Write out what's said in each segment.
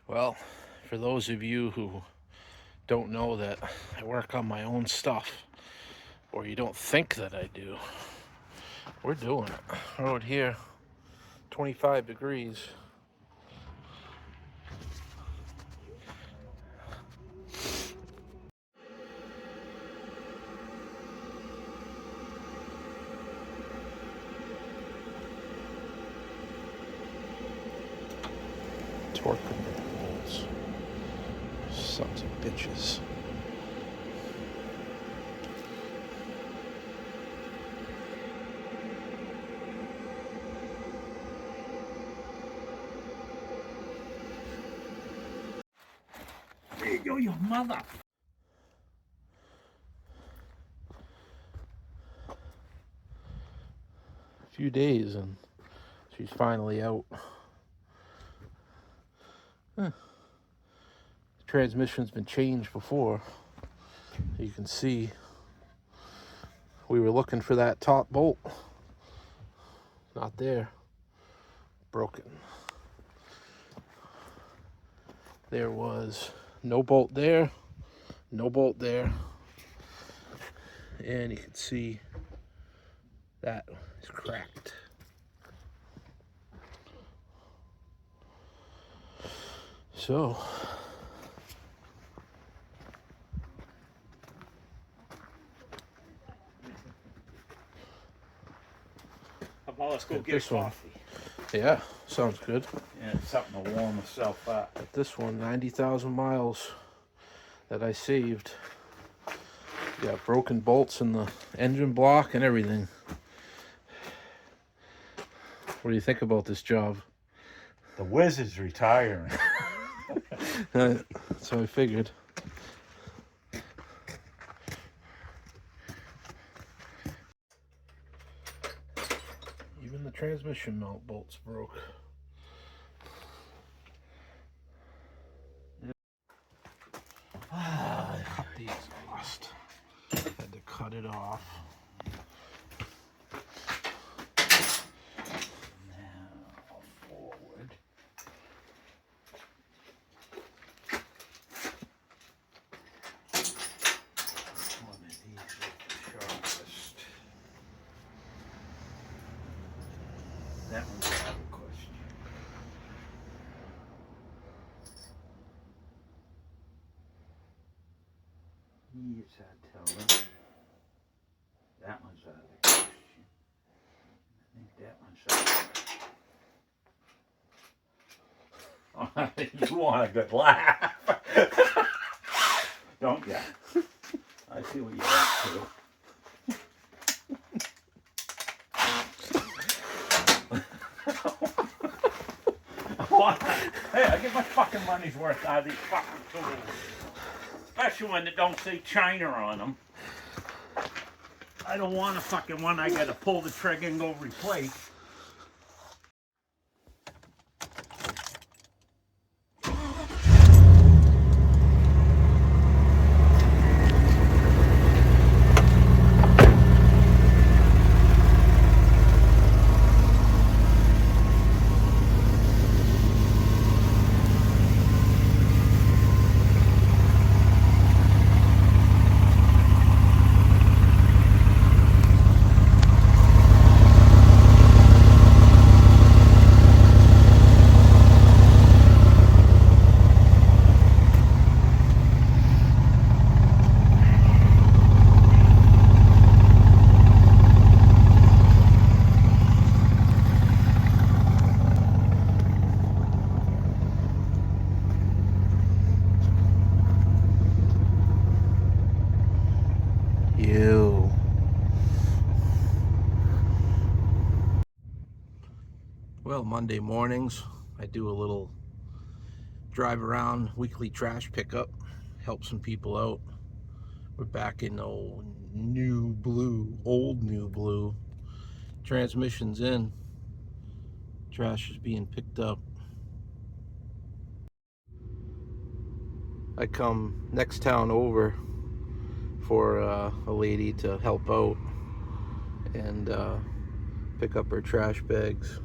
Well, for those of you who don't know that I work on my own stuff, or you don't think that I do, we're doing it. We're out here, 25 degrees. Torque controls. Sons of bitches. There you go, your mother. A few days and she's finally out. The transmission's been changed before. You can see we were looking for that top bolt. Not there. Broken. There was no bolt there, no bolt there, and you can see that is cracked. So How about let's go get this a one. coffee? Yeah, sounds good. And something to warm myself up. But this one, 90,000 miles that I saved. Got broken bolts in the engine block and everything. What do you think about this job? The Wizard's retiring. So I figured. Even the transmission mount bolts broke. Cut the exhaust. Had to cut it off. Now forward. One of these is the sharpest. That one's out of question. Yes, I tell them. That one's out of the question. I think that one's out of the question. You want a good laugh. Don't ya? I see what you're up to. Hey, I get my fucking money's worth out of these fucking tools. Especially when they don't say China on them. I don't want a fucking one I gotta pull the trigger and go replace. You. Well, Monday mornings, I do a little drive around weekly trash pickup, help some people out. We're back in old new blue. Transmission's in. Trash is being picked up. I come next town over for a lady to help out and pick up her trash bags.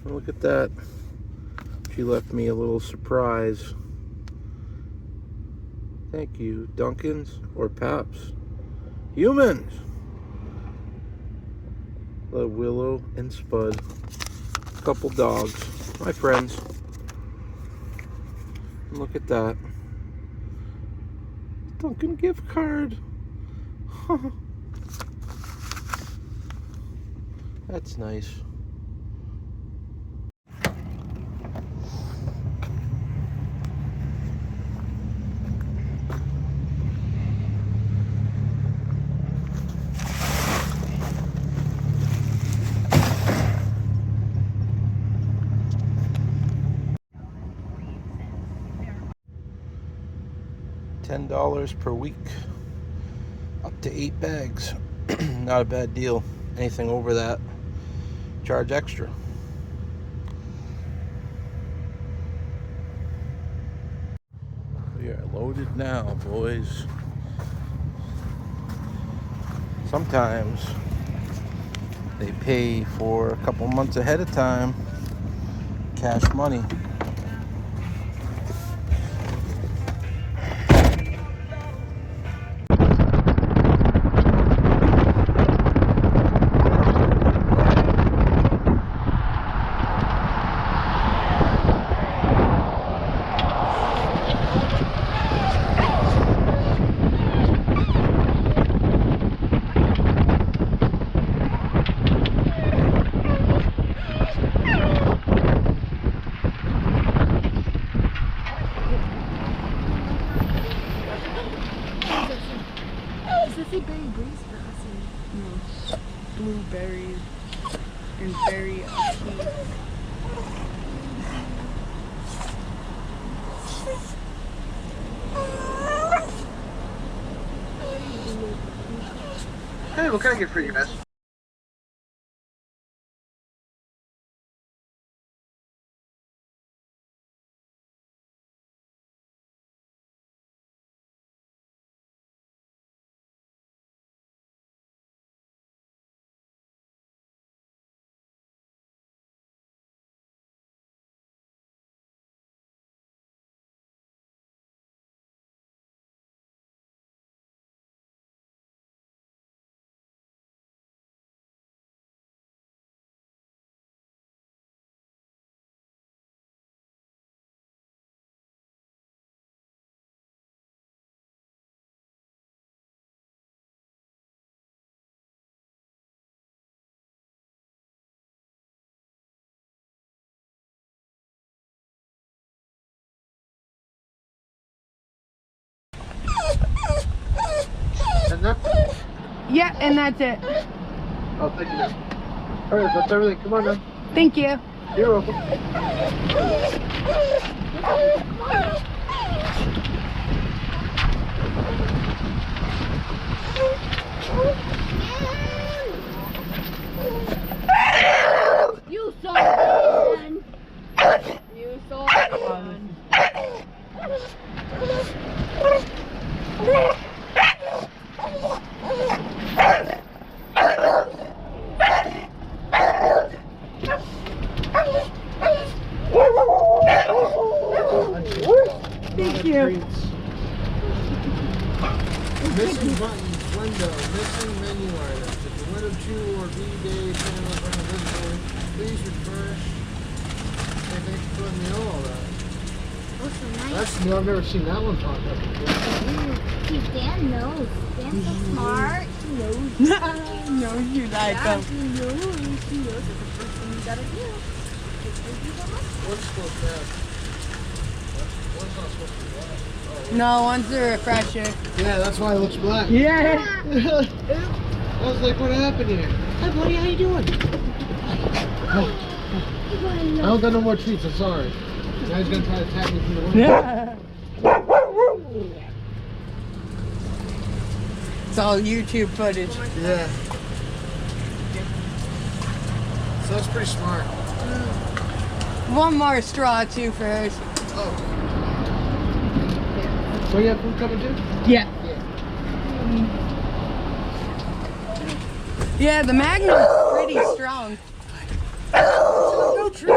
And look at that She left me a little surprise. Thank you. Dunkin's or Paps? Humans! The Willow and Spud. Couple dogs. My friends. Look at that. Dunkin' gift card. That's nice. $10 per week, up to 8 bags. Not a bad deal. Anything over that, charge extra. We are loaded now, boys. Sometimes they pay for a couple months ahead of time, cash money. Blueberries and berry tea. Hey, what can I get for you, miss? Yeah, and that's it. Oh, thank you, miss. Alright, that's everything. Come on now. Thank you. You're welcome. You saw it. You saw it. Thank you. Missing buttons, window, missing menu items. If the window 2 or V-Day panel are invisible, please refresh. Hey, thanks for letting me know all that. Oh, so nice. That's new. I've never seen that one popped up before. See, Dan knows. Dan's so smart. He knows. No, you like Yeah, them. he knows. He knows it's the first thing you gotta do. What's supposed to have? What's not supposed to be black? Oh, No, one's a refresher. yeah, that's why it looks black. Yeah. I was like, what happened here? Hi, buddy, how you doing? I don't got no more treats, I'm sorry. Now he's gonna try to tag me through the window. Yeah. It's all YouTube footage. Yeah. So that's pretty smart. One more straw too for hers. Oh. So you have food coming too? Yeah. Yeah, the magnet's pretty strong. No treats.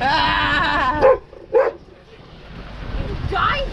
Ah! Die!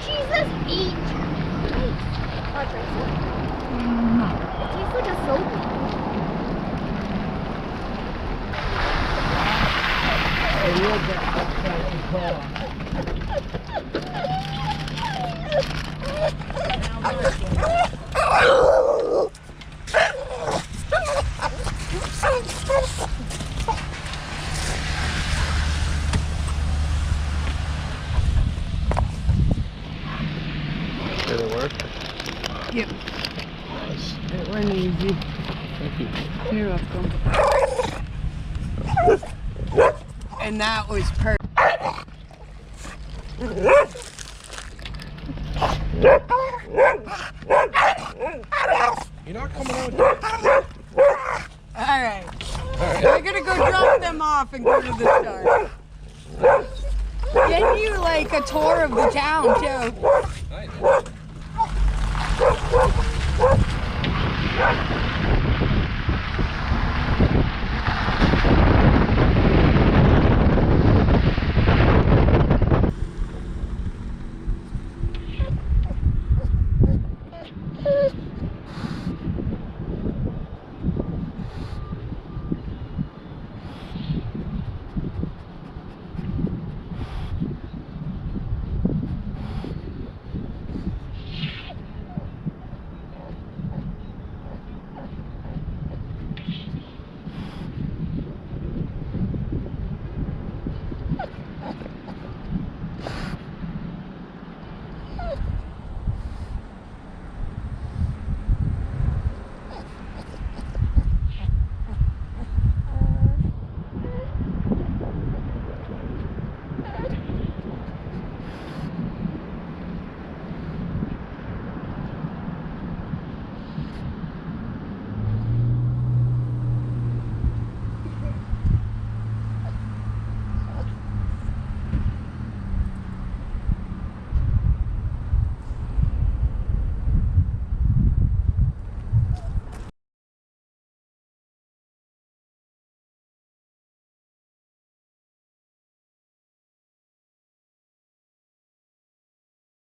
Jesus, eat! It tastes like a soda. Did it work? Yep. Nice. It went easy. Thank you. You're welcome. And that was perfect. You're not coming out. Alright. We're gonna go drop them off and go to the store. Get you like a tour of the town too. Nice.